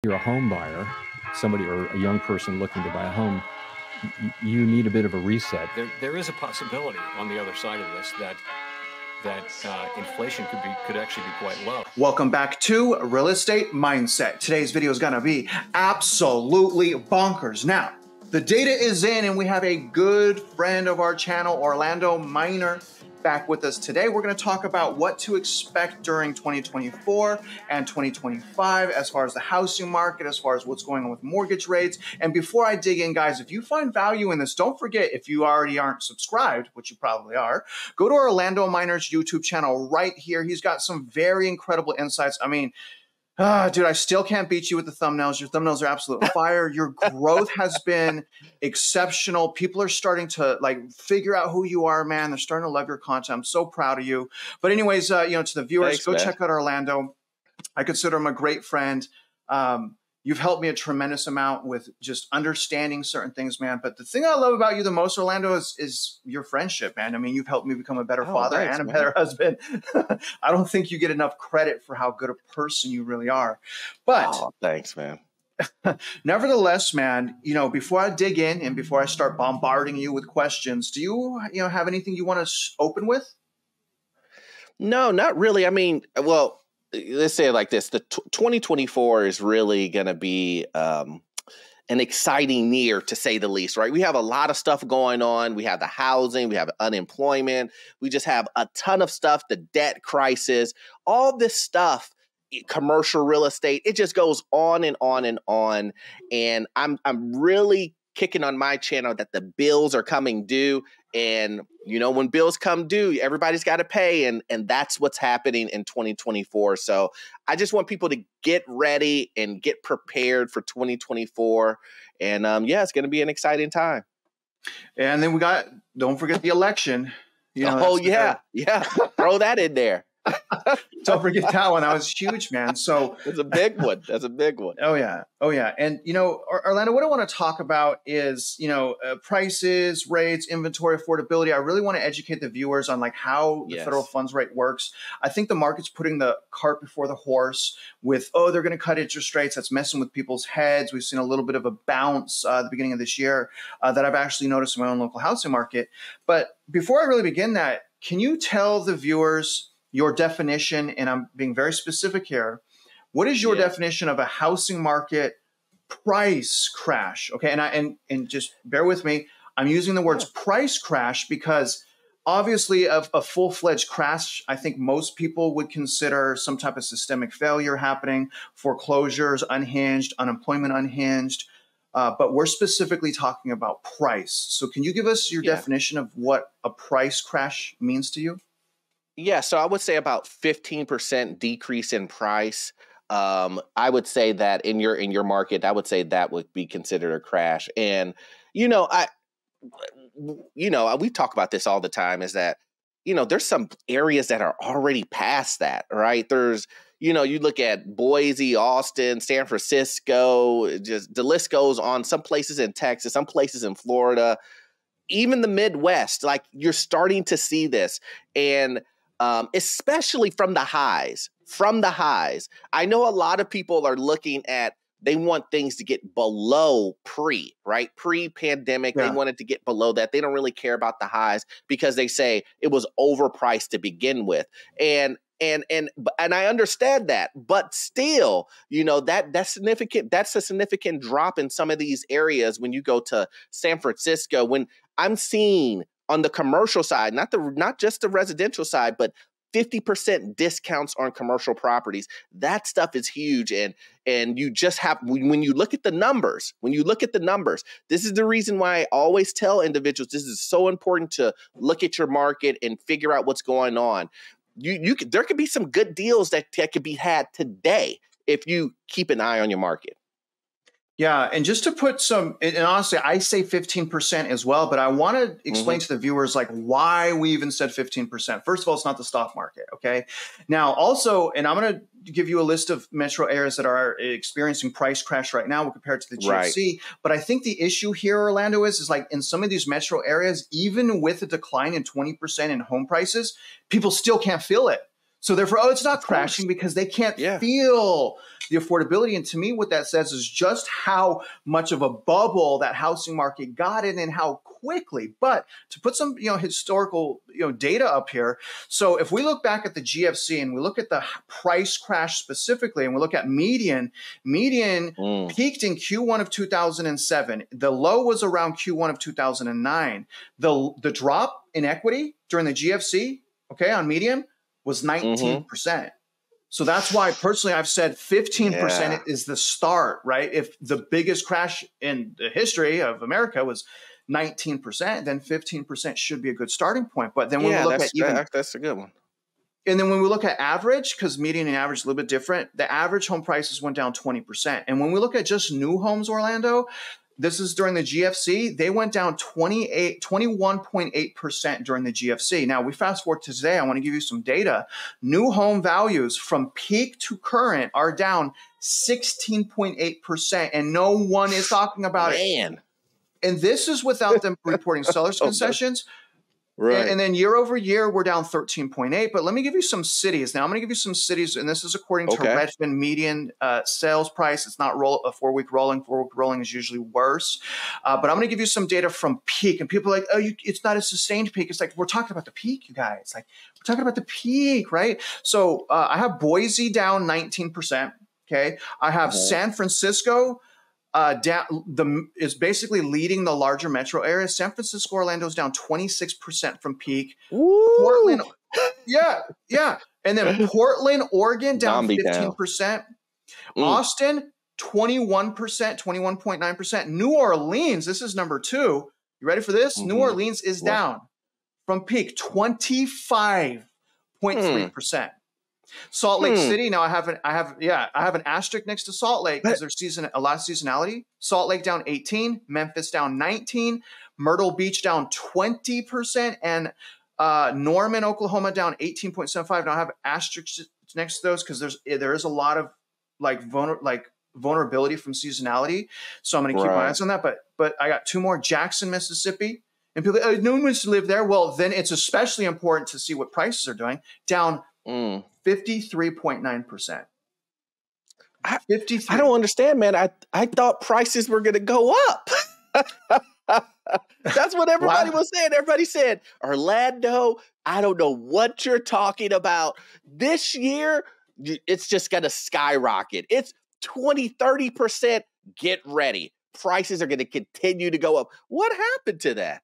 you're a home buyer, somebody or a young person looking to buy a home, you need a bit of a reset. There is a possibility on the other side of this that inflation could actually be quite low. Welcome back to Real Estate Mindset. Today's video is gonna be absolutely bonkers. Now, the data is in and we have a good friend of our channel, Orlando Miner, back with us today. We're gonna talk about what to expect during 2024 and 2025 as far as the housing market, as far as what's going on with mortgage rates. And before I dig in, guys, if you find value in this, don't forget, if you already aren't subscribed, which you probably are, go to Orlando Miner's YouTube channel right here. He's got some very incredible insights. I mean, dude, I still can't beat you with the thumbnails. Your thumbnails are absolute fire. Your growth has been exceptional. People are starting to like figure out who you are, man. They're starting to love your content. I'm so proud of you. But anyways, to the viewers, Thanks, go man. check out Orlando. I consider him a great friend. You've helped me a tremendous amount with just understanding certain things, man. But the thing I love about you the most, Orlando, is your friendship, man. I mean, you've helped me become a better father thanks, and a man. better husband. I don't think you get enough credit for how good a person you really are. But Thanks, man. nevertheless, man, before I dig in and before I start bombarding you with questions, do you have anything you want to open with? No, not really. I mean, well, let's say it like this. The 2024 is really going to be an exciting year, to say the least, right? We have a lot of stuff going on. We have the housing, we have unemployment. We just have a ton of stuff, the debt crisis, all this stuff, commercial real estate. It just goes on and on and on. And I'm really kicking on my channel that the bills are coming due. And, when bills come due, everybody's got to pay. And that's what's happening in 2024. So I just want people to get ready and get prepared for 2024. And it's going to be an exciting time. And then don't forget the election. Yeah. Throw that in there. Don't forget that one. That was huge, man. So it's a big one. That's a big one. Oh yeah. And Orlando, what I want to talk about is prices, rates, inventory, affordability. I really want to educate the viewers on like how the federal funds rate works. I think the market's putting the cart before the horse with they're going to cut interest rates. That's messing with people's heads. We've seen a little bit of a bounce at the beginning of this year that I've actually noticed in my own local housing market. But before I really begin that, can you tell the viewers your definition, and I'm being very specific here, what is your definition of a housing market price crash? Okay, and just bear with me. I'm using the words price crash because obviously a full-fledged crash, I think most people would consider some type of systemic failure happening, foreclosures unhinged, unemployment unhinged. But we're specifically talking about price. So can you give us your definition of what a price crash means to you? Yeah, so I would say about 15% decrease in price. I would say that in your market, I would say that would be considered a crash. And we talk about this all the time. Is that there's some areas that are already past that, right? There's you look at Boise, Austin, San Francisco, just the list goes on. Some places in Texas, some places in Florida, even the Midwest. Like you're starting to see this, and especially from the highs. I know a lot of people are looking at, they want things to get below pre-pandemic. They want it to get below that. They don't really care about the highs because they say it was overpriced to begin with. And I understand that, but still, that's significant. That's a significant drop in some of these areas. When you go to San Francisco, when I'm seeing on the commercial side, not just the residential side, but 50% discounts on commercial properties. That stuff is huge. And you just have, when you look at the numbers, this is the reason why I always tell individuals, this is so important to look at your market and figure out what's going on. There could be some good deals that could be had today if you keep an eye on your market. Yeah, and just to put some, and honestly, I say 15% as well, but I want to explain to the viewers like why we even said 15%. First of all, it's not the stock market, okay? Now, also, and I'm going to give you a list of metro areas that are experiencing price crash right now compared to the GFC. But I think the issue here, Orlando, is like in some of these metro areas, even with a decline in 20% in home prices, people still can't feel it. So therefore, it's not crashing because they can't feel the affordability. And to me, what that says is just how much of a bubble that housing market got in and how quickly. But to put some, historical, data up here. So if we look back at the GFC and we look at the price crash specifically, and we look at median peaked in Q1 of 2007. The low was around Q1 of 2009. The drop in equity during the GFC, on median, was 19%. So that's why personally I've said 15% is the start, right? If the biggest crash in the history of America was 19%, then 15% should be a good starting point. But then when we look at that's a good one. And then when we look at average, because median and average is a little bit different, the average home prices went down 20%. And when we look at just new homes, Orlando, this is during the GFC, they went down 21.8% during the GFC. Now, we fast forward to today, I want to give you some data. New home values from peak to current are down 16.8%, and no one is talking about it. And this is without them reporting sellers' concessions. Right. And then year over year, we're down 13.8. But let me give you some cities. Now, I'm going to give you some cities, and this is according to Redfin median sales price. It's not a 4-week rolling. 4-week rolling is usually worse. But I'm going to give you some data from peak. And people are like, oh, it's not a sustained peak. It's like, we're talking about the peak, you guys. Like, we're talking about the peak, right? So I have Boise down 19%. Okay. I have San Francisco is basically leading the larger metro areas. San Francisco, Orlando's down 26% from peak. Woo! Portland, and then Portland, Oregon down 15%. Austin, 21%, 21.9%. New Orleans, this is number 2. You ready for this? New Orleans is down from peak 25.3%. Salt Lake City. Now I have an asterisk next to Salt Lake because there's a lot of seasonality. Salt Lake down 18, Memphis down 19, Myrtle Beach down 20%, and Norman, Oklahoma down 18.75. Now I have asterisks next to those because there is a lot of vulnerability from seasonality. So I'm going to keep my eyes on that. But I got 2 more. Jackson, Mississippi. And people, no one wants to live there. Well, then it's especially important to see what prices are doing. Down 53.9%. I don't understand, man. I thought prices were going to go up. That's what everybody was saying. Everybody said, Orlando, I don't know what you're talking about. This year, it's just going to skyrocket. It's 20-30%. Get ready. Prices are going to continue to go up. What happened to that?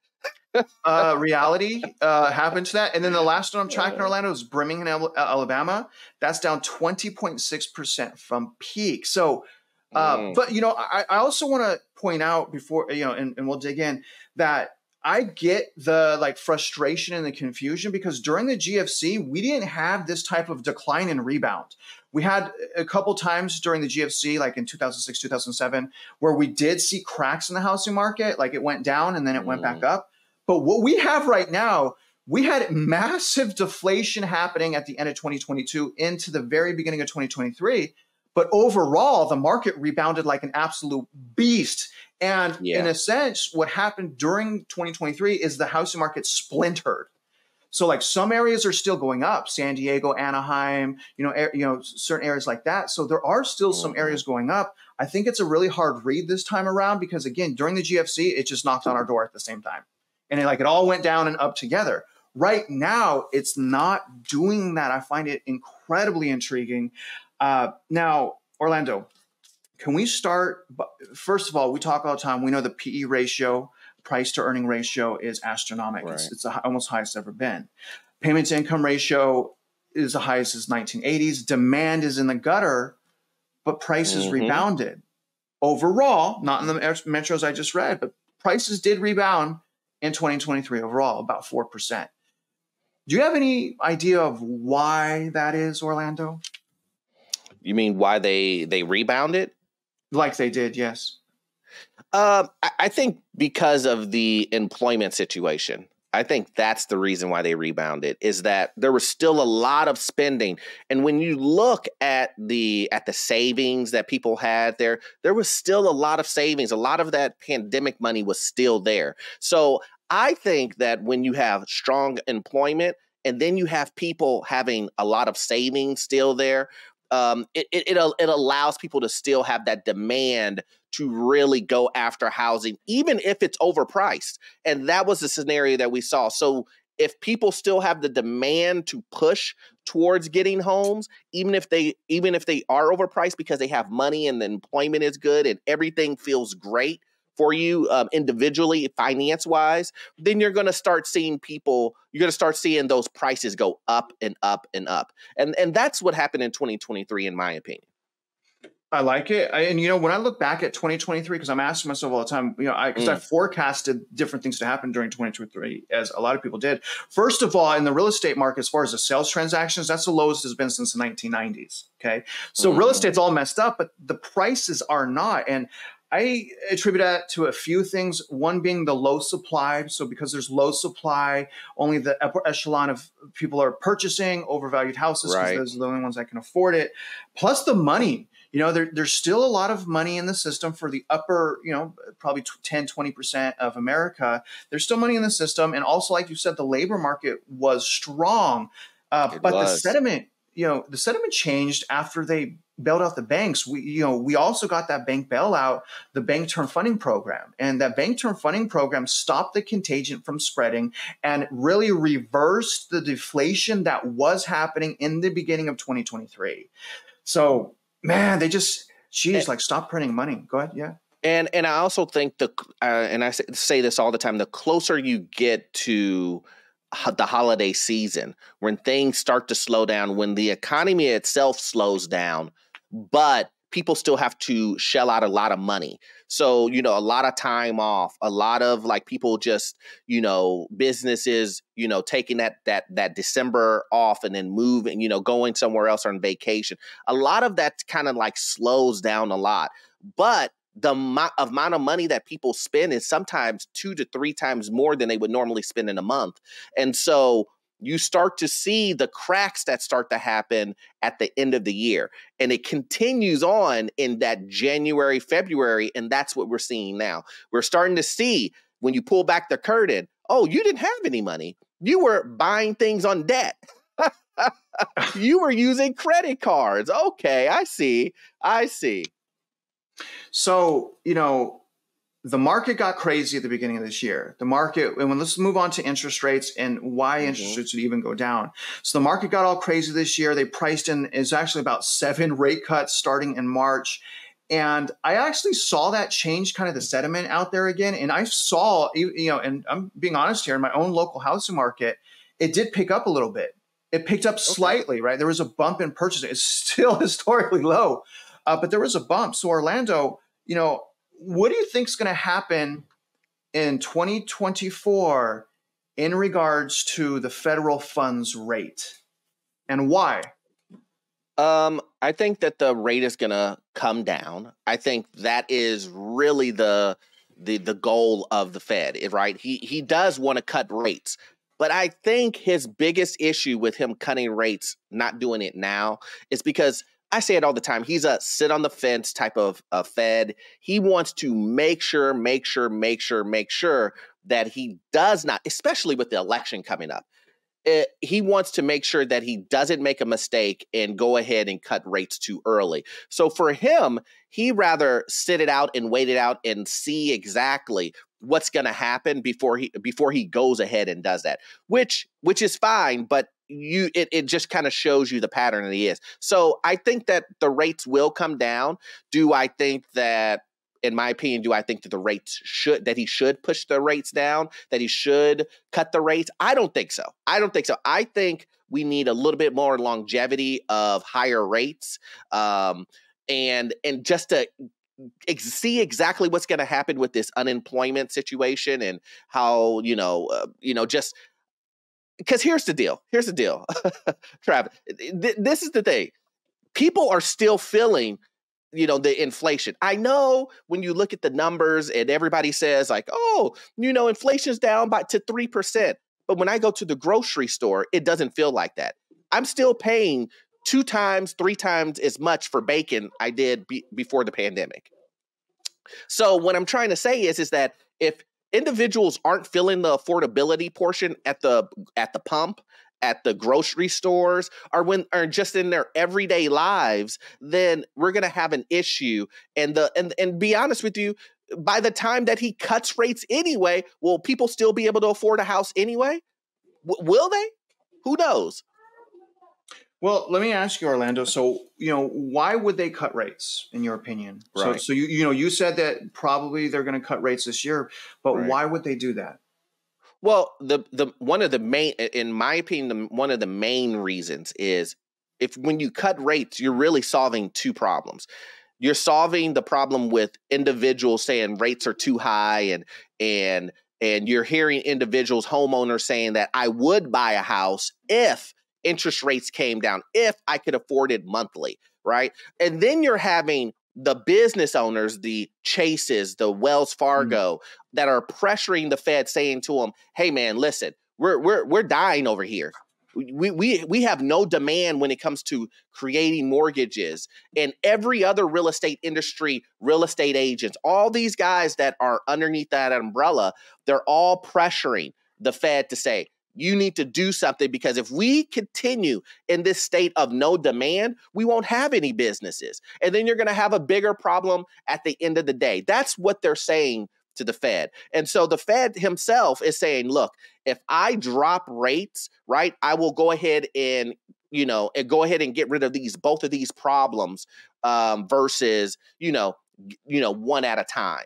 Reality happened to that. And then the last one I'm tracking, Orlando, is Birmingham, Alabama. That's down 20.6% from peak. So, but, I also want to point out before, and we'll dig in, that I get the frustration and the confusion because during the GFC, we didn't have this type of decline and rebound. We had a couple times during the GFC, like in 2006, 2007, where we did see cracks in the housing market. Like it went down and then it went back up. But what we have right now, we had massive deflation happening at the end of 2022 into the very beginning of 2023. But overall, the market rebounded like an absolute beast. And in a sense, what happened during 2023 is the housing market splintered. So some areas are still going up, San Diego, Anaheim, certain areas like that. So there are still some areas going up. I think it's a really hard read this time around because, again, during the GFC, it just knocked on our door at the same time. And it all went down and up together. Right now, it's not doing that. I find it incredibly intriguing. Now, Orlando, can we start? First of all, we talk all the time. We know the PE ratio, price to earning ratio, is astronomical. Right. It's the almost highest ever been. Payment to income ratio is the highest since 1980s. Demand is in the gutter, but prices rebounded. Overall, not in the metros I just read, but prices did rebound in 2023 overall, about 4%. Do you have any idea of why that is, Orlando? You mean why they rebounded? Like they did, yes. I think because of the employment situation. I think that's the reason why they rebounded, is that there was still a lot of spending. And when you look at the savings that people had there was still a lot of savings. A lot of that pandemic money was still there. So I think that when you have strong employment and then you have people having a lot of savings still there, it allows people to still have that demand to really go after housing, even if it's overpriced. And that was the scenario that we saw. So if people still have the demand to push towards getting homes, even if they are overpriced because they have money and the employment is good and everything feels great for you individually, finance wise, then you're going to start seeing those prices go up and up and up. And that's what happened in 2023, in my opinion. I like it. And, when I look back at 2023, because I'm asking myself all the time, because I forecasted different things to happen during 2023, as a lot of people did. First of all, in the real estate market, as far as the sales transactions, that's the lowest it's been since the 1990s. Okay. So real estate's all messed up, but the prices are not. And I attribute that to a few things. One being the low supply. So because there's low supply, only the upper echelon of people are purchasing overvalued houses because those are the only ones that can afford it. Plus the money. There's still a lot of money in the system for the upper, probably 10, 20% of America. There's still money in the system. And also, like you said, the labor market was strong. The sentiment, the sentiment changed after they bailed out the banks. We also got that bank bailout, the bank term funding program. And that bank term funding program stopped the contagion from spreading and really reversed the deflation that was happening in the beginning of 2023. So, man, they just, stop printing money. Go ahead. Yeah. And I also think and I say this all the time, the closer you get to the holiday season, when things start to slow down, when the economy itself slows down, but people still have to shell out a lot of money. So, a lot of time off, a lot of people just, businesses, taking that December off and then moving, going somewhere else on vacation. A lot of that kind of slows down a lot. But the amount of money that people spend is sometimes 2 to 3 times more than they would normally spend in a month. And so you start to see the cracks that start to happen at the end of the year. And it continues on in that January, February, and that's what we're seeing now. We're starting to see, when you pull back the curtain, oh, you didn't have any money. You were buying things on debt. You were using credit cards. Okay, I see. So, the market got crazy at the beginning of this year. Let's move on to interest rates and why interest rates would even go down. So the market got all crazy this year. They priced in, it's actually about 7 rate cuts starting in March. And I actually saw that change kind of the sentiment out there again. And I saw, and I'm being honest here, in my own local housing market, it did pick up a little bit. It picked up slightly, right? There was a bump in purchasing. It's still historically low, but there was a bump. So Orlando, what do you think is going to happen in 2024 in regards to the federal funds rate, and why? I think that the rate is going to come down. I think that is really the goal of the Fed, right? He does want to cut rates, but I think his biggest issue with him cutting rates, not doing it now, is because I say it all the time. He's a sit on the fence type of Fed. He wants to make sure that he does not, especially with the election coming up. He wants to make sure that he doesn't make a mistake and go ahead and cut rates too early. So for him, he rather sit it out and wait it out and see exactly what's going to happen before he goes ahead and does that, which is fine, but it just kind of shows you the pattern that he is. So I think that the rates will come down. Do I think that, in my opinion, that he should push the rates down, that he should cut the rates? I don't think so. I think we need a little bit more longevity of higher rates, and just to see exactly what's going to happen with this unemployment situation and how, just because here's the deal, Travis, this is the thing. People are still feeling, the inflation. I know when you look at the numbers and everybody says inflation's down to 3%. But when I go to the grocery store, it doesn't feel like that. I'm still paying 2 times, 3 times as much for bacon I did before the pandemic. So what I'm trying to say is that if individuals aren't feeling the affordability portion at the pump, at the grocery stores or just in their everyday lives, then we're going to have an issue. And be honest with you, by the time that he cuts rates anyway, will people still be able to afford a house anyway? Will they? Who knows? Well, let me ask you, Orlando. So, why would they cut rates, in your opinion? Right. So you said that probably they're going to cut rates this year, but why would they do that? Well, one of the main, in my opinion, one of the main reasons is when you cut rates, you're really solving two problems. You're solving the problem with individuals saying rates are too high, and you're hearing individuals, homeowners saying that I would buy a house if interest rates came down, if I could afford it monthly, right? And then you're having the business owners, the Chases, the Wells Fargo, that are pressuring the Fed, saying to them, "Hey, man, listen, we're dying over here. We have no demand when it comes to creating mortgages." And every other real estate industry, real estate agents, all these guys that are underneath that umbrella, they're all pressuring the Fed to say, you need to do something, because if we continue in this state of no demand, we won't have any businesses. And then you're going to have a bigger problem at the end of the day. That's what they're saying to the Fed. And so the Fed himself is saying, look, if I drop rates, right, I will go ahead and get rid of both of these problems versus, one at a time.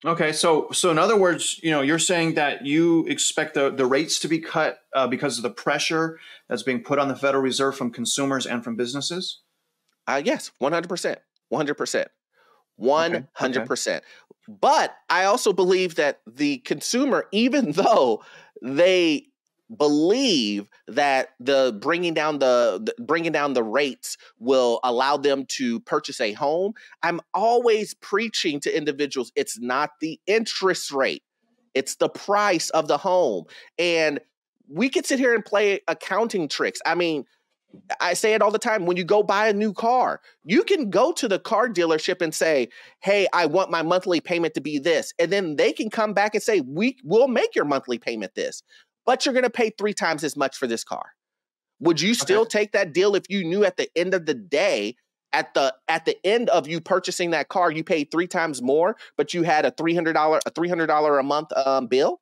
Okay, so in other words, you're saying that you expect the rates to be cut because of the pressure that's being put on the Federal Reserve from consumers and from businesses? Yes, 100%, 100%, 100%. But I also believe that the consumer, even though they believe that the bringing down the rates will allow them to purchase a home, I'm always preaching to individuals, it's not the interest rate, it's the price of the home. And we could sit here and play accounting tricks. I mean, I say it all the time. When you go buy a new car, you can go to the car dealership and say, hey, I want my monthly payment to be this. And then they can come back and say, we'll make your monthly payment this, but you're going to pay 3 times as much for this car. Would you still take that deal if you knew at the end of the day, at the end of you purchasing that car, you paid 3 times more, but you had a $300 a month bill?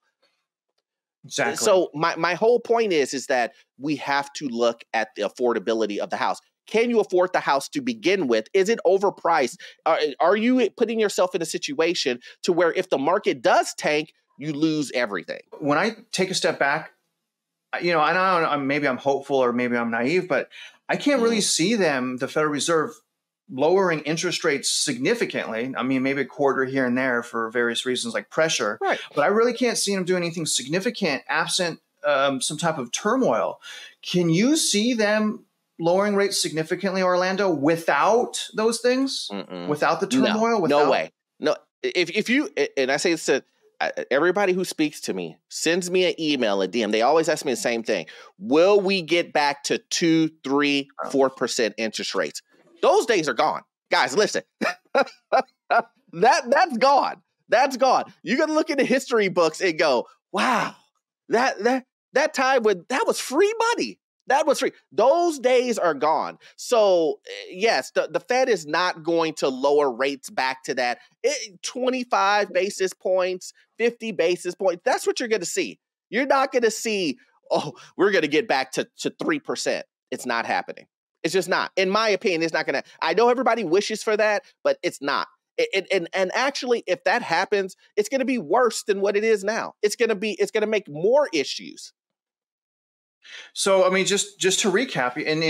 Exactly. So my whole point is that we have to look at the affordability of the house. Can you afford the house to begin with? Is it overpriced? Are you putting yourself in a situation to where if the market does tank, you lose everything? When I take a step back, I don't know, maybe I'm hopeful or maybe I'm naive, but I can't really see the Federal Reserve, lowering interest rates significantly. I mean, maybe a quarter here and there for various reasons like pressure, right? But I really can't see them doing anything significant absent some type of turmoil. Can you see them lowering rates significantly, Orlando, without those things? Without the turmoil? No way. No. If you, and I say this to everybody who speaks to me, sends me an email, a DM, they always ask me the same thing. Will we get back to 2%, 3%, 4% interest rates? Those days are gone. Guys, listen. That's gone. That's gone. You're going to look in the history books and go, wow, that time when that was free money. That was free. Those days are gone. So yes, the Fed is not going to lower rates back to that 25 basis points, 50 basis points. That's what you're going to see. You're not going to see, oh, we're going to get back to 3%. It's not happening. It's just not. In my opinion, it's not going to. I know everybody wishes for that, but it's not. And actually, if that happens, it's going to be worse than what it is now. It's going to make more issues. So, I mean, just to recap, and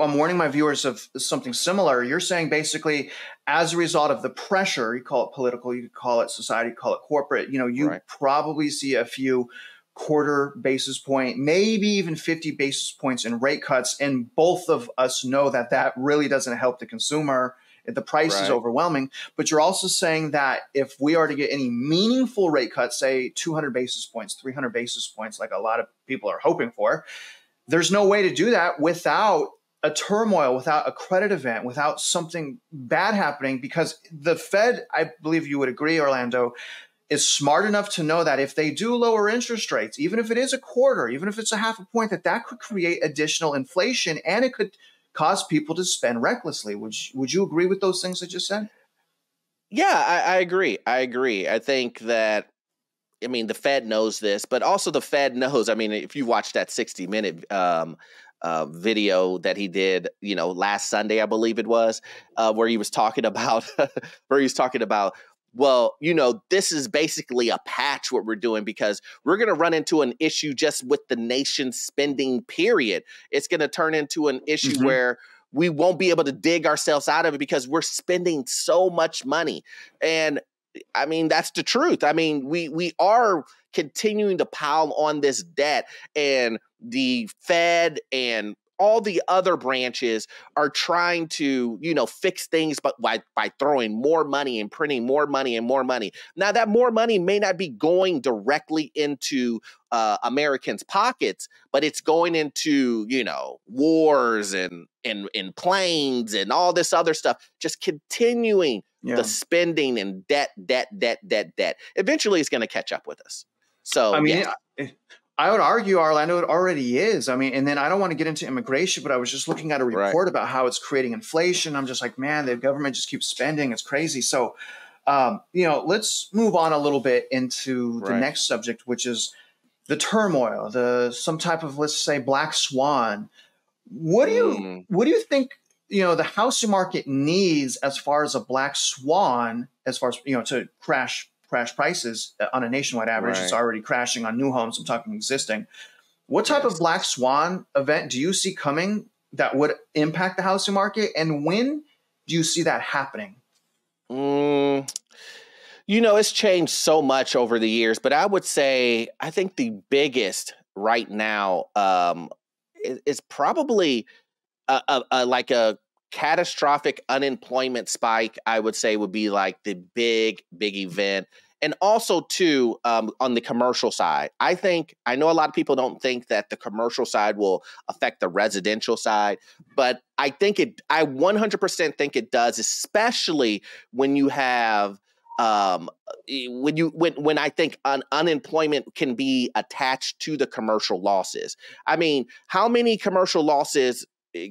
I'm warning my viewers of something similar. You're saying basically, as a result of the pressure, you call it political, you could call it society, you call it corporate, you probably see a few quarter basis point, maybe even 50 basis points in rate cuts. And both of us know that really doesn't help the consumer. The price is overwhelming. But you're also saying that if we are to get any meaningful rate cuts, say 200 basis points, 300 basis points, like a lot of people are hoping for, there's no way to do that without a turmoil, without a credit event, without something bad happening, because the Fed, I believe you would agree, Orlando, is smart enough to know that if they do lower interest rates, even if it is a quarter, even if it's a half a point, that could create additional inflation and it could cause people to spend recklessly. Would you agree with those things I just said? Yeah, I agree. I think that, I mean, the Fed knows this, but also the Fed knows. I mean, if you watch that 60-minute video that he did, last Sunday, I believe it was, where he was talking about, well, this is basically a patch what we're doing because we're going to run into an issue just with the nation's spending period. It's going to turn into an issue where we won't be able to dig ourselves out of it because we're spending so much money. And I mean, that's the truth. I mean, we are continuing to pile on this debt, and the Fed and all the other branches are trying to, fix things, but by throwing more money and printing more money and more money. Now, that more money may not be going directly into Americans' pockets, but it's going into, wars and planes and all this other stuff, just continuing the spending and debt. Eventually, it's going to catch up with us. So, I mean, I would argue, Orlando, it already is. I mean, and then I don't want to get into immigration, but I was just looking at a report about how it's creating inflation. I'm just like, man, the government just keeps spending. It's crazy. So, let's move on a little bit into the next subject, which is the turmoil, some type of, let's say, black swan. What do you think? The housing market needs as far as a black swan, as far as to crash prices on a nationwide average. It's already crashing on new homes. I'm talking existing. What type of black swan event do you see coming that would impact the housing market, and when do you see that happening? It's changed so much over the years, but I would say I think the biggest right now is probably like a catastrophic unemployment spike. I would say would be like the big event. And also too, on the commercial side, I know a lot of people don't think that the commercial side will affect the residential side, but I 100% think it does, especially when you have when I think unemployment can be attached to the commercial losses. I mean, how many commercial losses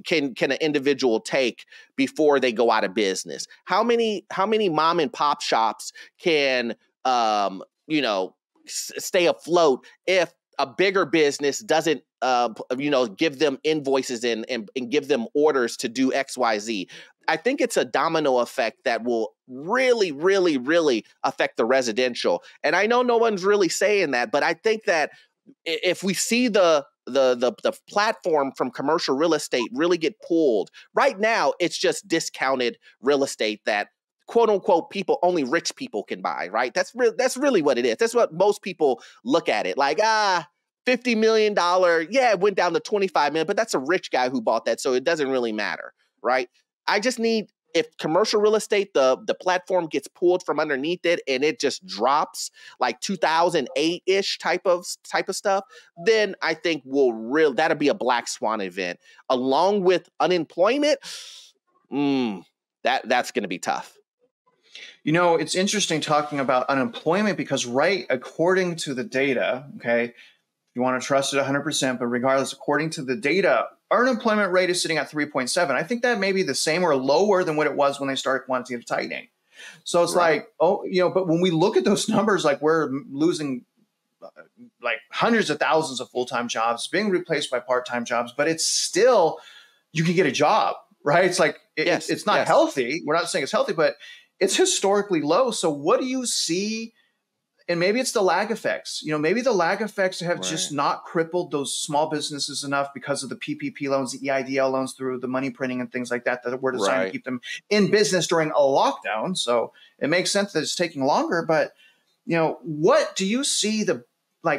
can an individual take before they go out of business? How many mom and pop shops can stay afloat if a bigger business doesn't give them invoices and give them orders to do XYZ? I think it's a domino effect that will really, really, really affect the residential. And I know no one's really saying that, but I think that if we see the platform from commercial real estate really get pulled, right now it's just discounted real estate that quote unquote only rich people can buy, right? That's really what it is. That's what most people look at it like, $50 million. Yeah, it went down to 25 million, but that's a rich guy who bought that. So it doesn't really matter, right? I just need, if commercial real estate, the platform gets pulled from underneath it and it just drops like 2008-ish type of stuff, then I think that'll be a black swan event. Along with unemployment, that's going to be tough. It's interesting talking about unemployment because, according to the data, okay, you want to trust it 100%, but regardless, according to the data, our unemployment rate is sitting at 3.7. I think that may be the same or lower than what it was when they started quantitative tightening. So it's like, but when we look at those numbers, like we're losing like hundreds of thousands of full-time jobs being replaced by part-time jobs, but it's still, you can get a job, right? It's like, it's not healthy. We're not saying it's healthy, but it's historically low. So what do you see? And maybe it's the lag effects. Maybe the lag effects have just not crippled those small businesses enough because of the PPP loans, the EIDL loans through the money printing and things like that were designed to keep them in business during a lockdown. So it makes sense that it's taking longer. But, what do you see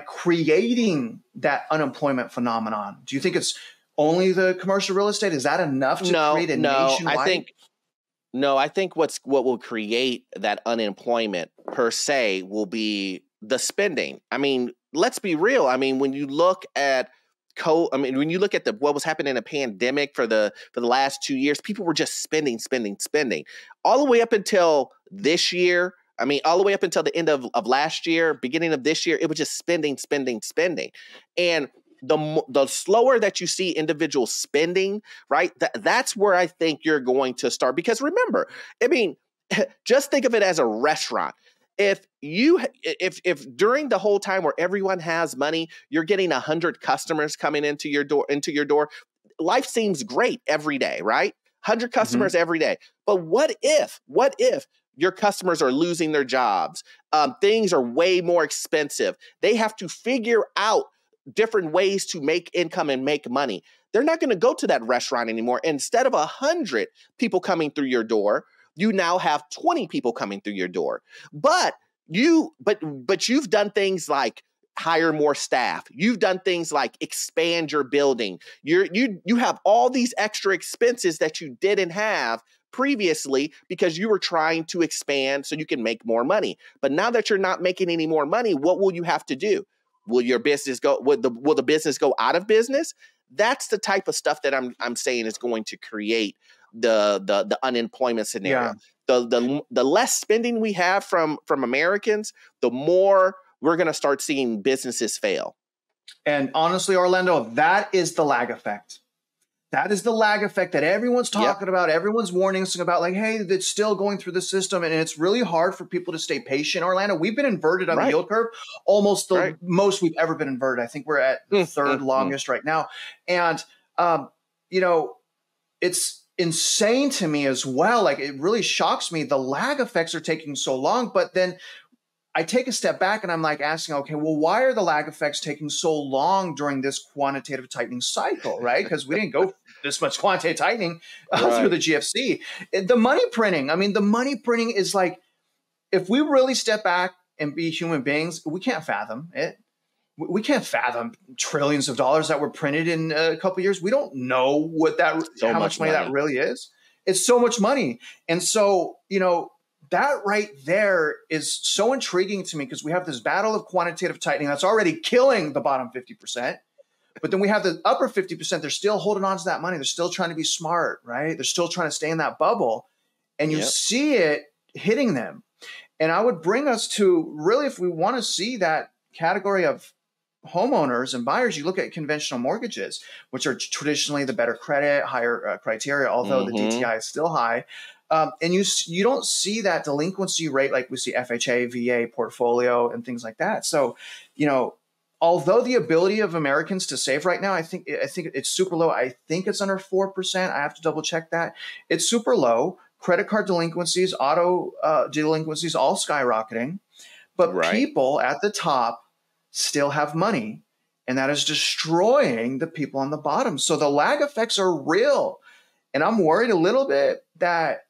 creating that unemployment phenomenon? Do you think it's only the commercial real estate? Is that enough to create a nationwide? I think what will create that unemployment per se will be the spending. I mean, let's be real. I mean, when you look at what was happening in a pandemic for the last 2 years, people were just spending all the way up until this year. I mean, all the way up until the end of last year, beginning of this year, it was just spending, spending, spending. And the slower that you see individuals spending, right, that's where I think you're going to start. Because remember, I mean, just think of it as a restaurant. If during the whole time where everyone has money, you're getting 100 customers coming into your door, life seems great every day, right? 100 customers every day. But what if your customers are losing their jobs? Things are way more expensive. They have to figure out different ways to make income and make money. They're not going to go to that restaurant anymore. Instead of 100 people coming through your door, you now have 20 people coming through your door. But you've done things like hire more staff. You've done things like expand your building. You have all these extra expenses that you didn't have previously because you were trying to expand so you can make more money. But now that you're not making any more money, what will you have to do? Will your business go? Will the business go out of business? That's the type of stuff that I'm saying is going to create the unemployment scenario. Yeah. The less spending we have from Americans, the more we're going to start seeing businesses fail. And honestly, Orlando, that is the lag effect. That is the lag effect that everyone's talking about. Everyone's warning us about, like, hey, it's still going through the system. And it's really hard for people to stay patient. Orlando, we've been inverted on the yield curve, almost the most we've ever been inverted. I think we're at the third longest right now. And, it's insane to me as well. Like, it really shocks me. The lag effects are taking so long, but then I take a step back and I'm like asking, okay, well, why are the lag effects taking so long during this quantitative tightening cycle, right? Because we didn't go this much quantitative tightening through the GFC. The money printing, I mean, the money printing is like, if we really step back and be human beings, we can't fathom it. We can't fathom trillions of dollars that were printed in a couple of years. We don't know what how much money that really is. It's so much money. And so, that right there is so intriguing to me because we have this battle of quantitative tightening that's already killing the bottom 50%. But then we have the upper 50%. They're still holding on to that money. They're still trying to be smart, right? They're still trying to stay in that bubble. And you see it hitting them. And I would bring us to really, if we want to see that category of homeowners and buyers, you look at conventional mortgages, which are traditionally the better credit, higher criteria, although the DTI is still high. And you don't see that delinquency rate like we see FHA, VA, portfolio, and things like that. So, although the ability of Americans to save right now, I think it's super low. I think it's under 4%. I have to double check that. It's super low. Credit card delinquencies, auto delinquencies, all skyrocketing. But people at the top still have money, and that is destroying the people on the bottom. So the lag effects are real. And I'm worried a little bit that,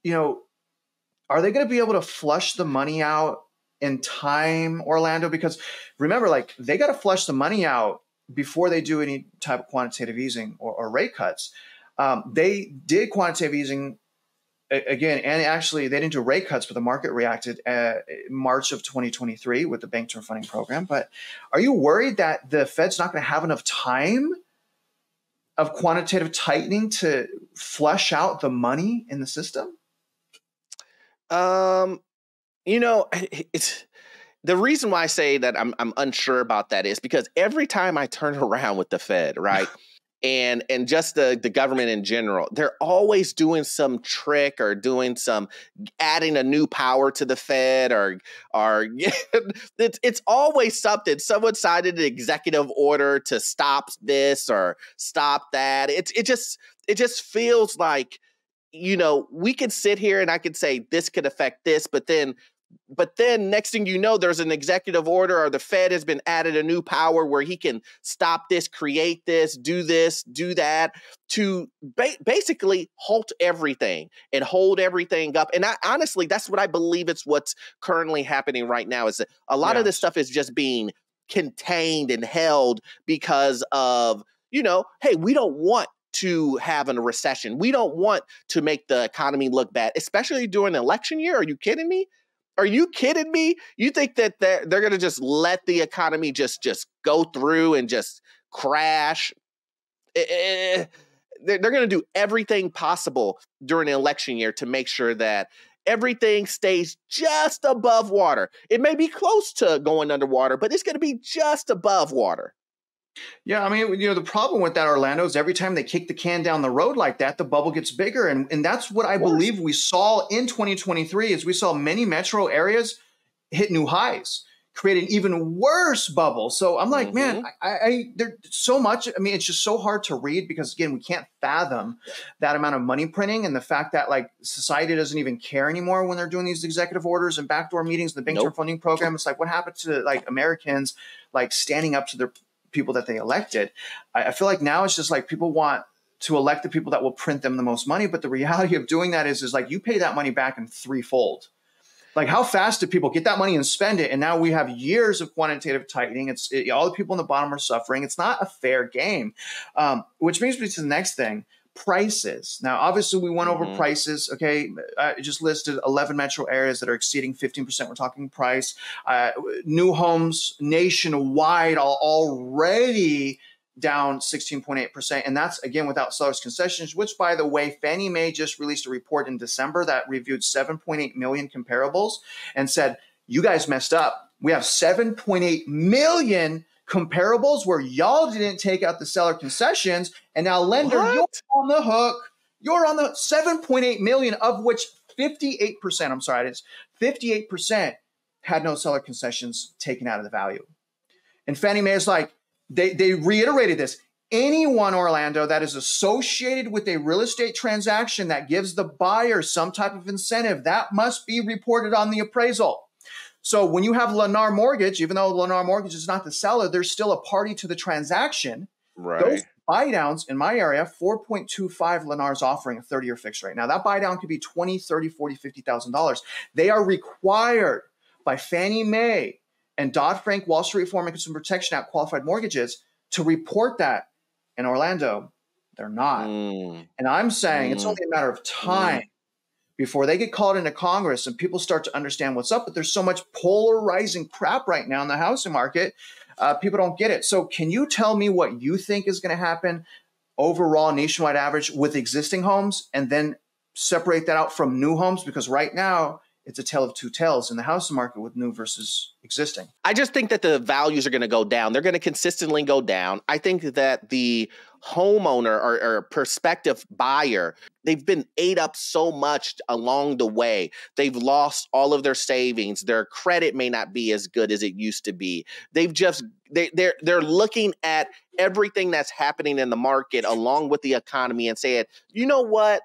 are they going to be able to flush the money out in time, Orlando? Because remember, like, they got to flush the money out before they do any type of quantitative easing or rate cuts. They did quantitative easing again, and actually they didn't do rate cuts, but the market reacted March of 2023 with the Bank Term Funding Program. But are you worried that the Fed's not going to have enough time of quantitative tightening to flush out the money in the system? It's the reason why I say that I'm unsure about that is because every time I turn around with the Fed, right, and just the government in general, they're always doing some trick or doing some adding a new power to the Fed or it's always something. Someone signed an executive order to stop this or stop that. It just feels like, we could sit here and I could say this could affect this, but then next thing you know, there's an executive order or the Fed has been added a new power where he can stop this, create this, do that to basically halt everything and hold everything up. And honestly, that's what I believe it's what's currently happening right now is that a lot of this stuff is just being contained and held because of, hey, we don't want to have a recession. We don't want to make the economy look bad, especially during an election year. Are you kidding me? You think that they're going to just let the economy just go through and just crash? They're going to do everything possible during an election year to make sure that everything stays just above water. It may be close to going underwater, but it's going to be just above water. Yeah, I mean, the problem with that, Orlando, is every time they kick the can down the road like that, the bubble gets bigger. And that's what I believe we saw in 2023 is we saw many metro areas hit new highs, create an even worse bubble. So I'm like, man, there's so much. I mean, it's just so hard to read because, again, we can't fathom that amount of money printing and the fact that like society doesn't even care anymore when they're doing these executive orders and backdoor meetings, the bank term funding program. It's like, what happened to like Americans like standing up to their people that they elected? I feel like now it's just like people want to elect the people that will print them the most money. But the reality of doing that is like you pay that money back in threefold. Like how fast do people get that money and spend it? And now we have years of quantitative tightening. All the people in the bottom are suffering. It's not a fair game, which brings me to the next thing. Prices. Now, obviously, we went over prices. Okay, I just listed 11 metro areas that are exceeding 15%. We're talking price. New homes nationwide are already down 16.8%. And that's, again, without sellers' concessions, which, by the way, Fannie Mae just released a report in December that reviewed 7.8 million comparables and said, you guys messed up. We have 7.8 million comparables where y'all didn't take out the seller concessions. And now, lender, you're on the hook. You're on the 7.8 million, of which 58%, I'm sorry, it's 58% had no seller concessions taken out of the value. And Fannie Mae is like, they reiterated this. Anyone, Orlando, that is associated with a real estate transaction that gives the buyer some type of incentive, that must be reported on the appraisal. So when you have Lennar Mortgage, even though Lennar Mortgage is not the seller, there's still a party to the transaction. Right. Those buy downs in my area, 4.25 Lennar's offering a 30-year fixed rate. Now that buy down could be $20,000, $30,000, $40,000, $50,000. They are required by Fannie Mae and Dodd-Frank, Wall Street Reform and Consumer Protection Act qualified mortgages to report that. In Orlando, they're not. And I'm saying it's only a matter of time before they get called into Congress and people start to understand what's up. But there's so much polarizing crap right now in the housing market. People don't get it. So can you tell me what you think is going to happen overall nationwide average with existing homes and then separate that out from new homes? Because right now it's a tale of two tales in the housing market with new versus existing. I just think that the values are going to go down. They're going to consistently go down. I think that the homeowner or prospective buyer, they've been ate up so much along the way. They've lost all of their savings. Their credit may not be as good as it used to be. They're looking at everything that's happening in the market along with the economy and saying, you know what?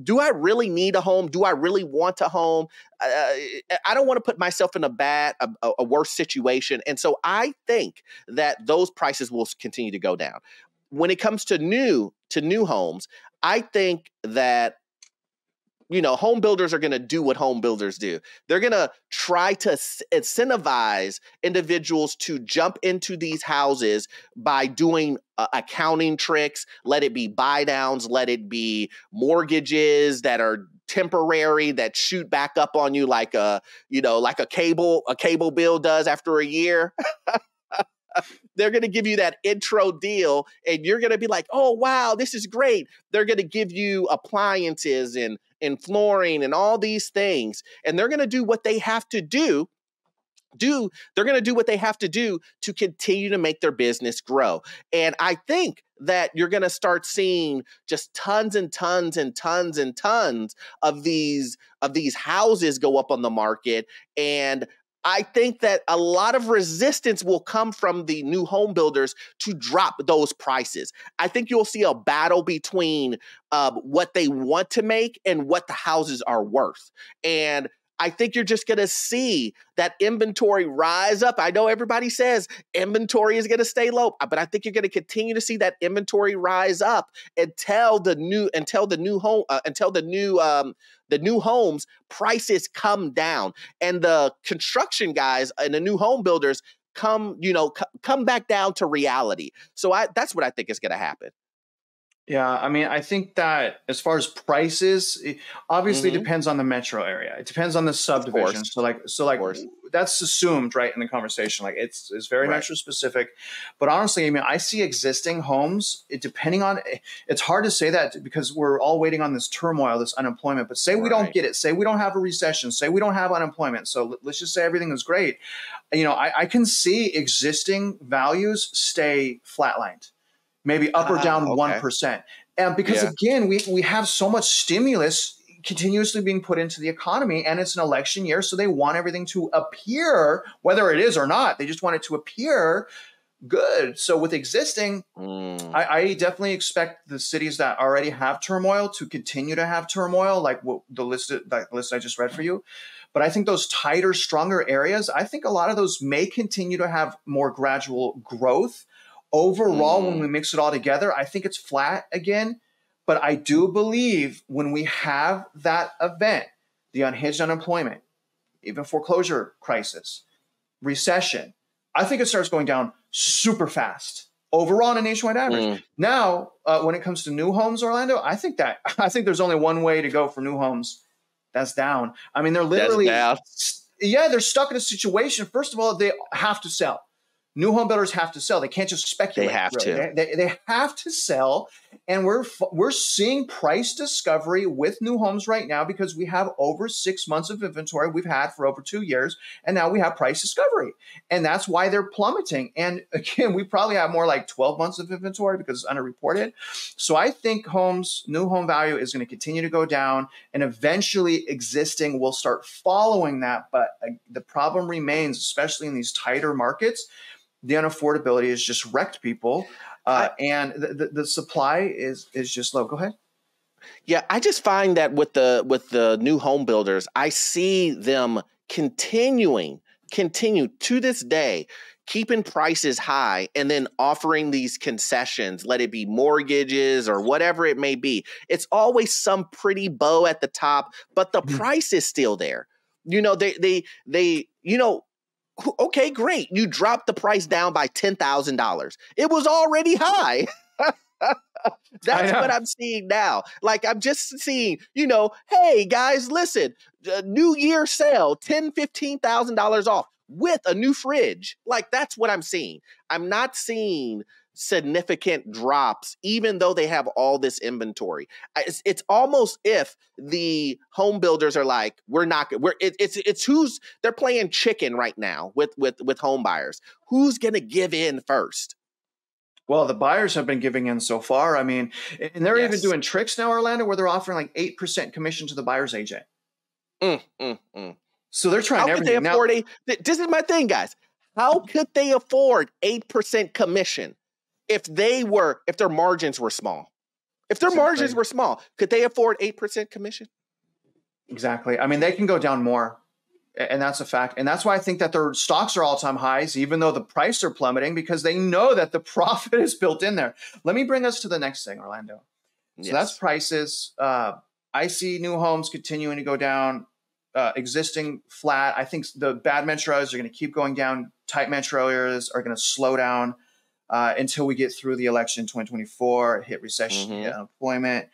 Do I really need a home? Do I really want a home? I don't want to put myself in a worse situation. And so I think that those prices will continue to go down. When it comes to new homes, I think that home builders are going to do what home builders do. They're going to try to incentivize individuals to jump into these houses by doing accounting tricks. Let it be buy downs, let it be mortgages that are temporary that shoot back up on you like a cable bill does after a year. They're going to give you that intro deal and you're going to be like, oh, wow, this is great. They're going to give you appliances and flooring and all these things. And they're going to do what they have to do. They're going to do what they have to do to continue to make their business grow. And I think that you're going to start seeing just tons and tons and tons and tons of these houses go up on the market. And I think that a lot of resistance will come from the new home builders to drop those prices. I think you'll see a battle between what they want to make and what the houses are worth. And I think you're just going to see that inventory rise up. I know everybody says inventory is going to stay low, but I think you're going to continue to see that inventory rise up until the new homes prices come down, and the construction guys and the new home builders come back down to reality. So that's what I think is going to happen. Yeah, I mean, I think that as far as prices, it obviously Mm-hmm. depends on the metro area. It depends on the Of subdivision. course. Of course. That's assumed right in the conversation. Like it's very Right. metro specific. But honestly, I mean, I see existing homes. Depending on, it's hard to say that because we're all waiting on this turmoil, this unemployment. But say we don't Right. get it. Say we don't have a recession. Say we don't have unemployment. So let's just say everything is great. You know, I can see existing values stay flatlined, maybe up or down Okay. 1%. And because Yeah. again, we have so much stimulus continuously being put into the economy, and it's an election year, so they want everything to appear, whether it is or not, they just want it to appear good. So with existing, Mm. I definitely expect the cities that already have turmoil to continue to have turmoil, like what the list I just read for you. But I think those tighter, stronger areas, I think a lot of those may continue to have more gradual growth. Overall, when we Mm. mix it all together, I think it's flat again. But I do believe when we have that event, the unhinged unemployment, even foreclosure crisis, recession, I think it starts going down super fast overall on a nationwide average. Mm. Now, when it comes to new homes, Orlando, I think there's only one way to go for new homes. That's down. I mean, they're That's literally, down. yeah, they're stuck in a situation. First of all, they have to sell. New home builders have to sell. They can't just They speculate. have Really, to. they have to sell, and we're seeing price discovery with new homes right now because we have over 6 months of inventory we've had for over 2 years, and now we have price discovery, and that's why they're plummeting. And again, we probably have more like 12 months of inventory because it's underreported. So I think new home value is going to continue to go down, and eventually existing will start following that. But the problem remains, especially in these tighter markets. The unaffordability has just wrecked people, and the supply is just low. Go ahead. Yeah, I just find that with the new home builders, I see them continue to this day, keeping prices high and then offering these concessions, let it be mortgages or whatever it may be. It's always some pretty bow at the top, but the price is still there. You know, okay, great. You dropped the price down by $10,000. It was already high. That's what I'm seeing now. Like I'm just seeing, hey guys, listen, New Year sale, $15,000 off with a new fridge. Like that's what I'm seeing. I'm not seeing significant drops, even though they have all this inventory. It's almost if the home builders are like, they're playing chicken right now with home buyers. Who's gonna give in first? Well, the buyers have been giving in so far. I mean, and they're even Yes. doing tricks now, Orlando, where they're offering like 8% commission to the buyer's agent. So they're trying How could everything. they afford this is my thing, guys. How could they afford 8% commission if their margins were small? If their margins were small, could they afford 8% commission? Exactly. I mean, they can go down more. And that's a fact. And that's why I think that their stocks are all-time highs, even though the price are plummeting, because they know that the profit is built in there. Let me bring us to the next thing, Orlando. So that's prices. I see new homes continuing to go down, existing flat. I think the bad metros are going to keep going down. Tight metro areas are going to slow down until we get through the election 2024, hit recession, unemployment.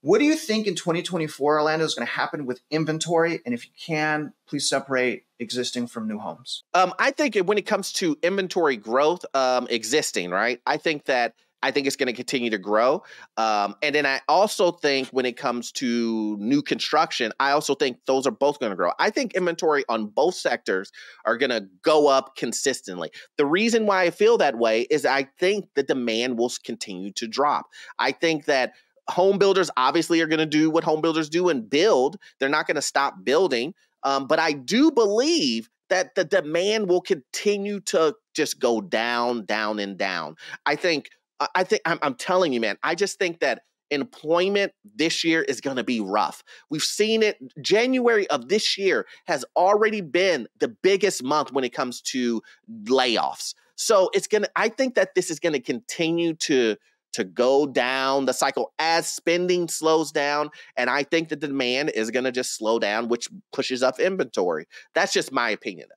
What do you think in 2024, Orlando, is going to happen with inventory? And if you can, please separate existing from new homes. I think when it comes to inventory growth, existing, right? I think it's going to continue to grow. And then I also think when it comes to new construction, I also think those are both going to grow. I think inventory on both sectors are going to go up consistently. The reason why I feel that way is I think the demand will continue to drop. I think that home builders obviously are going to do what home builders do and build. They're not going to stop building. But I do believe that the demand will continue to just go down, down, and down. I'm telling you, man, I just think that employment this year is going to be rough. We've seen it. January of this year has already been the biggest month when it comes to layoffs. So I think that this is going to continue to go down the cycle as spending slows down. And I think that the demand is going to just slow down, which pushes up inventory. That's just my opinion, though.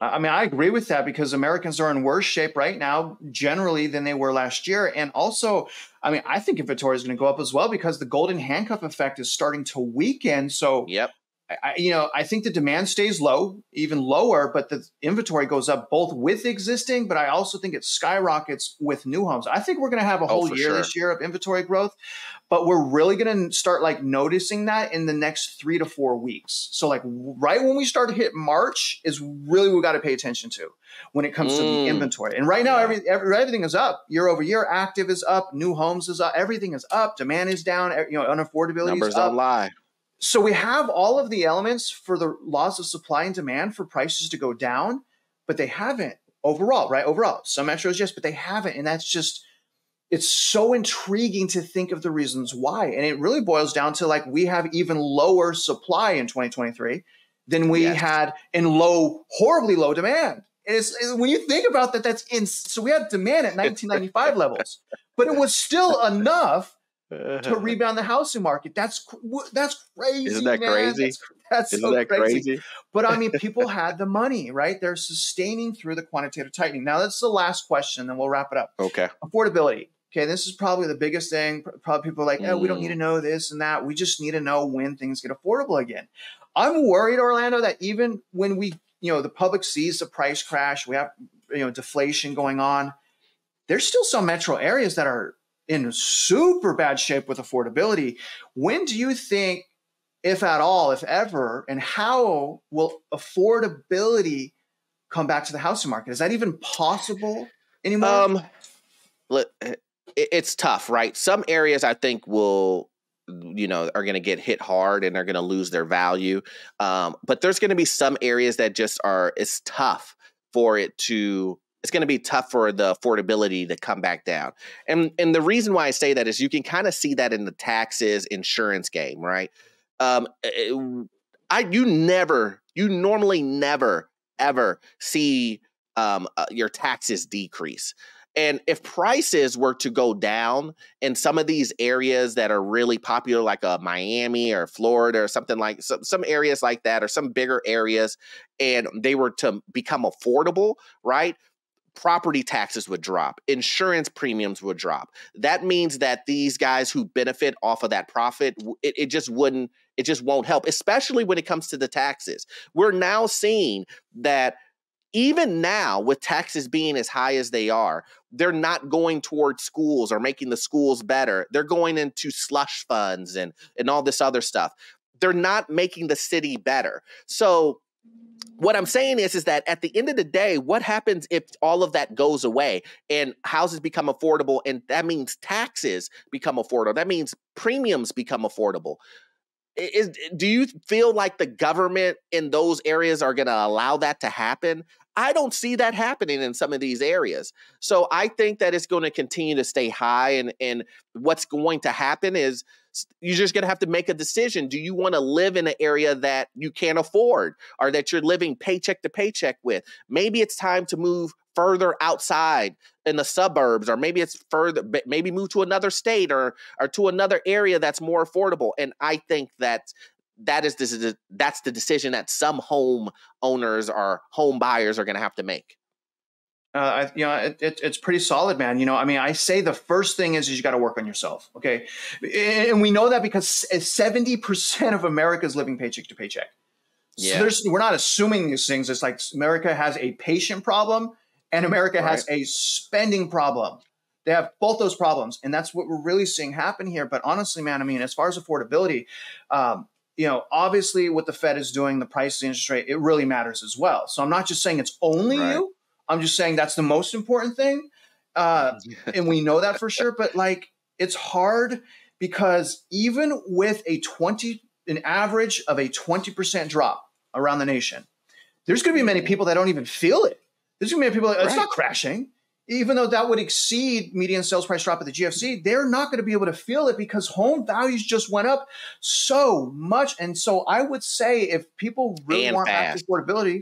I mean, I agree with that because Americans are in worse shape right now generally than they were last year. And also, I mean, I think inventory is going to go up as well because the golden handcuff effect is starting to weaken. So Yep. I think the demand stays low, even lower, but the inventory goes up both with existing, but I also think it skyrockets with new homes. I think we're going to have a whole year this year of inventory growth, but we're really going to start like noticing that in the next 3 to 4 weeks. So like right when we start to hit March is really what we got to pay attention to when it comes to the inventory. And right now, everything is up year over year. Active is up, new homes is up, everything is up, demand is down, unaffordability Numbers is up. don't lie. So we have all of the elements for the laws of supply and demand for prices to go down, but they haven't overall, right? Overall, some metros, yes, but they haven't. And that's just, it's so intriguing to think of the reasons why. And it really boils down to like, we have even lower supply in 2023 than we had in horribly low demand. And when you think about that, so we had demand at 1995 levels, but it was still enough to rebound the housing market. That's crazy. Isn't that man. crazy? That's Isn't so that crazy? But I mean, people had the money, right? They're sustaining through the quantitative tightening. Now, that's the last question, then we'll wrap it up. Okay. Affordability. Okay, this is probably the biggest thing. Probably people are like, we don't need to know this and that. We just need to know when things get affordable again. I'm worried, Orlando, that even when the public sees the price crash, we have, deflation going on, there's still some metro areas that are in super bad shape with affordability. When do you think, if at all, if ever, and how will affordability come back to the housing market? Is that even possible anymore? It's tough, right? Some areas I think will, are going to get hit hard and they're going to lose their value. But there's going to be some areas that just it's tough for it to. It's going to be tough for the affordability to come back down. And the reason why I say that is you can kind of see that in the taxes insurance game, right? You normally never, ever see your taxes decrease. And if prices were to go down in some of these areas that are really popular, like Miami or Florida or something like some areas like that, or some bigger areas, and they were to become affordable, right? Property taxes would drop, insurance premiums would drop. That means that these guys who benefit off of that profit, it just won't help, especially when it comes to the taxes. We're now seeing that even now, with taxes being as high as they are, they're not going towards schools or making the schools better. They're going into slush funds and all this other stuff. They're not making the city better. So what I'm saying is that at the end of the day, what happens if all of that goes away and houses become affordable, and that means taxes become affordable? That means premiums become affordable. Do you feel like the government in those areas are going to allow that to happen? I don't see that happening in some of these areas. So I think that it's going to continue to stay high. And what's going to happen is you're just going to have to make a decision. Do you want to live in an area that you can't afford or that you're living paycheck to paycheck with? Maybe it's time to move further outside in the suburbs, or maybe it's maybe move to another state or to another area that's more affordable. And I think that's the decision that some home owners or home buyers are going to have to make. It's pretty solid, man. I mean, I say the first thing is you got to work on yourself. Okay. And we know that because 70% of America is living paycheck to paycheck. Yeah. So we're not assuming these things. It's like America has a patient problem and America has a spending problem. They have both those problems. And that's what we're really seeing happen here. But honestly, man, I mean, as far as affordability, obviously what the Fed is doing, the price of the interest rate, it really matters as well. So I'm not just saying it's only you. I'm just saying that's the most important thing. And we know that for sure. But like, it's hard because even with an average of a 20% drop around the nation, there's going to be many people that don't even feel it. There's going to be many people, it's not crashing. Even though that would exceed median sales price drop at the GFC, they're not going to be able to feel it because home values just went up so much. And so I would say if people really want active affordability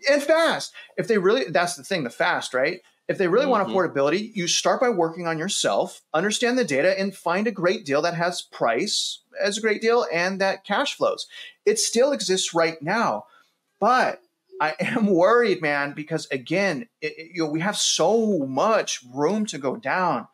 and fast, if they really, that's the thing, the fast, right? If they really want affordability, you start by working on yourself, understand the data, and find a great deal that has price as a great deal and that cash flows. It still exists right now, but I am worried, man, because again, we have so much room to go down.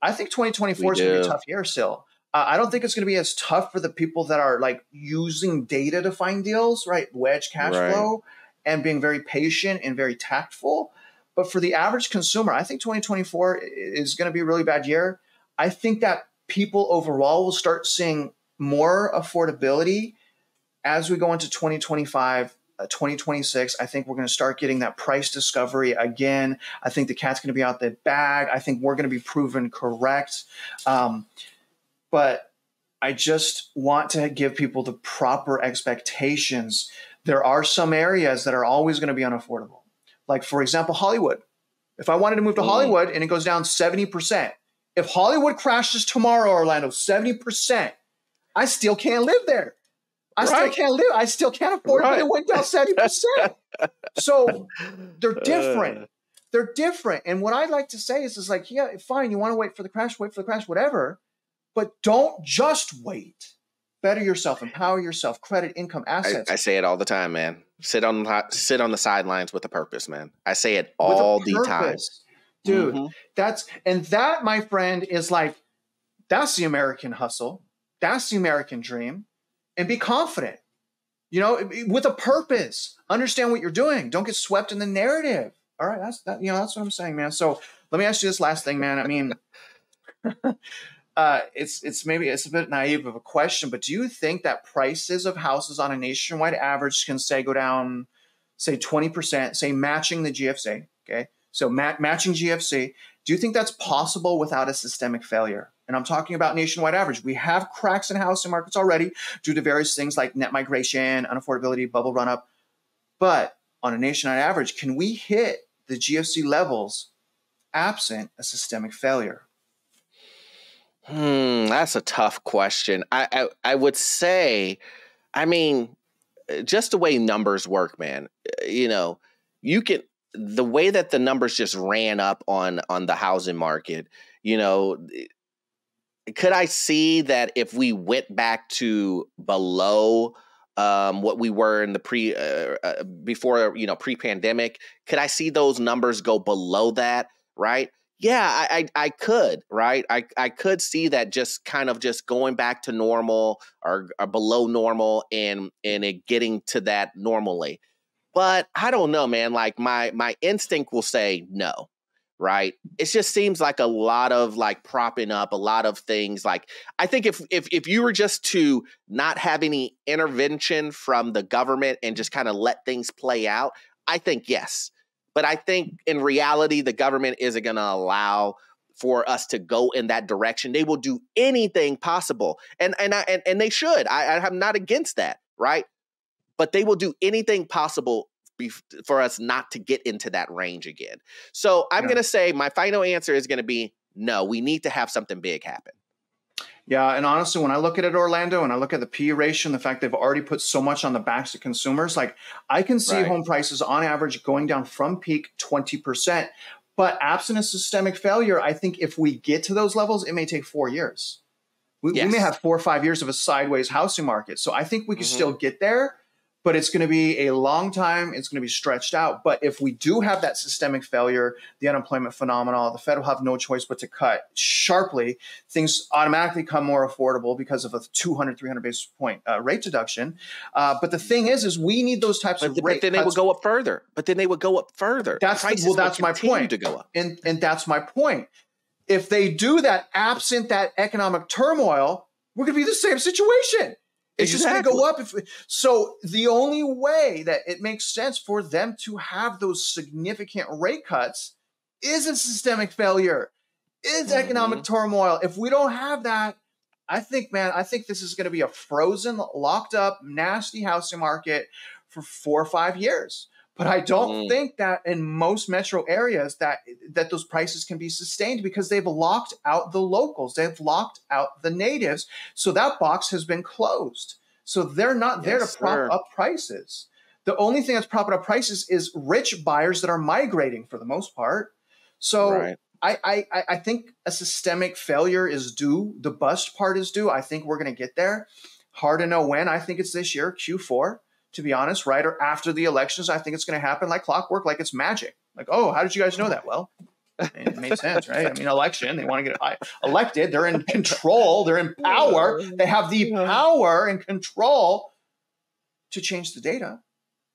I think 2024 is going to be a tough year still. I don't think it's going to be as tough for the people that are like using data to find deals, right? Wedge cash flow and being very patient and very tactful. But for the average consumer, I think 2024 is going to be a really bad year. I think that people overall will start seeing more affordability as we go into 2025. 2026, I think we're going to start getting that price discovery again. I think the cat's going to be out the bag. I think we're going to be proven correct. But I just want to give people the proper expectations. There are some areas that are always going to be unaffordable. Like, for example, Hollywood. If I wanted to move to Hollywood and it goes down 70%, if Hollywood crashes tomorrow, Orlando, 70%, I still can't live there. I still can't live. I still can't afford it, but it went down 70%. So they're different. They're different. And what I'd like to say is like, yeah, fine. You want to wait for the crash, whatever. But don't just wait. Better yourself, empower yourself, credit, income, assets. I say it all the time, man. Sit on the sidelines with a purpose, man. I say it all the time. Dude, that, my friend, is like, that's the American hustle. That's the American dream. And be confident, with a purpose. Understand what you're doing. Don't get swept in the narrative. All right, that's what I'm saying, man. So let me ask you this last thing, man. I mean, it's a bit naive of a question, but do you think that prices of houses on a nationwide average can go down, say 20%, say matching the GFC? Okay, so matching GFC. Do you think that's possible without a systemic failure? And I'm talking about nationwide average. We have cracks in housing markets already due to various things like net migration, unaffordability, bubble run up. But on a nationwide average, can we hit the GFC levels absent a systemic failure? That's a tough question. I would say, I mean, just the way numbers work, man. You can, the way that the numbers just ran up on the housing market, could I see that if we went back to below what we were in the before, pre-pandemic, could I see those numbers go below that, right? Yeah, I could, right? I could see that just kind of just going back to normal or below normal and it getting to that normally. But I don't know, man. Like my instinct will say no, right? It just seems like a lot of like propping up, a lot of things. Like I think if you were just to not have any intervention from the government and just kind of let things play out, I think yes. But I think in reality, the government isn't going to allow for us to go in that direction. They will do anything possible, and they should. I'm not against that, right? But they will do anything possible for us not to get into that range again. So I'm going to say my final answer is going to be no. We need to have something big happen. Yeah, and honestly, when I look at it, Orlando, and I look at the P ratio and the fact they've already put so much on the backs of consumers, like I can see home prices on average going down from peak 20%. But absent a systemic failure, I think if we get to those levels, it may take 4 years. We may have 4 or 5 years of a sideways housing market. So I think we can still get there, but it's going to be a long time. It's going to be stretched out. But if we do have that systemic failure, the unemployment phenomenon, the Fed will have no choice but to cut sharply. Things automatically become more affordable because of a 200, 300 basis point rate deduction. But the thing is we need those types of rate cuts. But then they would go up further. That's my point. To go up. And that's my point. If they do that, absent that economic turmoil, we're going to be in the same situation. It's just going to go up. So the only way that it makes sense for them to have those significant rate cuts is a systemic failure, is economic turmoil. If we don't have that, I think this is going to be a frozen, locked up, nasty housing market for 4 or 5 years. But I don't think that in most metro areas that those prices can be sustained because they've locked out the locals. They've locked out the natives. So that box has been closed. So they're not there to prop up prices. The only thing that's propping up prices is rich buyers that are migrating for the most part. So I think a systemic failure is due. The bust part is due. I think we're going to get there. Hard to know when. I think it's this year, Q4. to be honest, right? Or after the elections, I think it's going to happen like clockwork, like it's magic. Like, oh, how did you guys know that? Well, it made sense, right? I mean, election, they want to get elected. They're in control. They're in power. They have the power and control to change the data.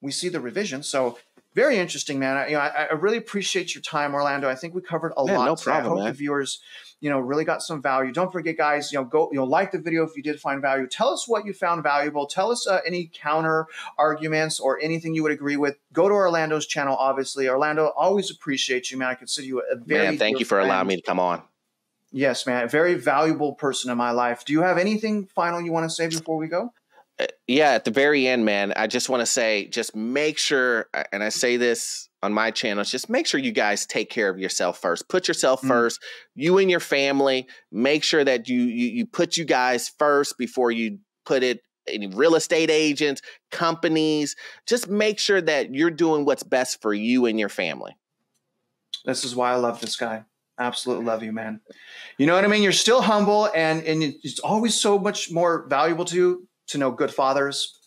We see the revision. So very interesting, man. I really appreciate your time, Orlando. I think we covered a lot. No problem, I hope the viewers, really got some value. Don't forget, guys, go, like the video if you did find value. Tell us what you found valuable. Tell us any counter arguments or anything you would agree with. Go to Orlando's channel, obviously. Orlando, always appreciate you, man. I consider you a very man. Thank you for allowing me to come on. Yes, man. A very valuable person in my life. Do you have anything final you want to say before we go? Yeah, at the very end, man, I just want to say, just make sure, and I say this on my channels, just make sure you guys take care of yourself first. Put yourself first, you and your family. Make sure that you put you guys first before you put it in real estate agents, companies. Just make sure that you're doing what's best for you and your family. This is why I love this guy. Absolutely love you, man. You know what I mean? You're still humble, and it's always so much more valuable to know good fathers,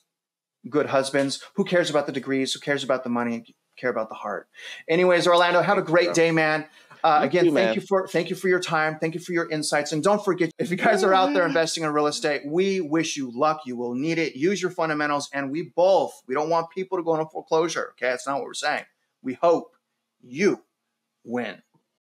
good husbands. Who cares about the degrees? Who cares about the money? Care about the heart. Anyways, Orlando, have a great day, man. Again, thank you for your time. Thank you for your insights. And don't forget, if you guys are out there investing in real estate, we wish you luck. You will need it. Use your fundamentals. And we don't want people to go into foreclosure. Okay. That's not what we're saying. We hope you win.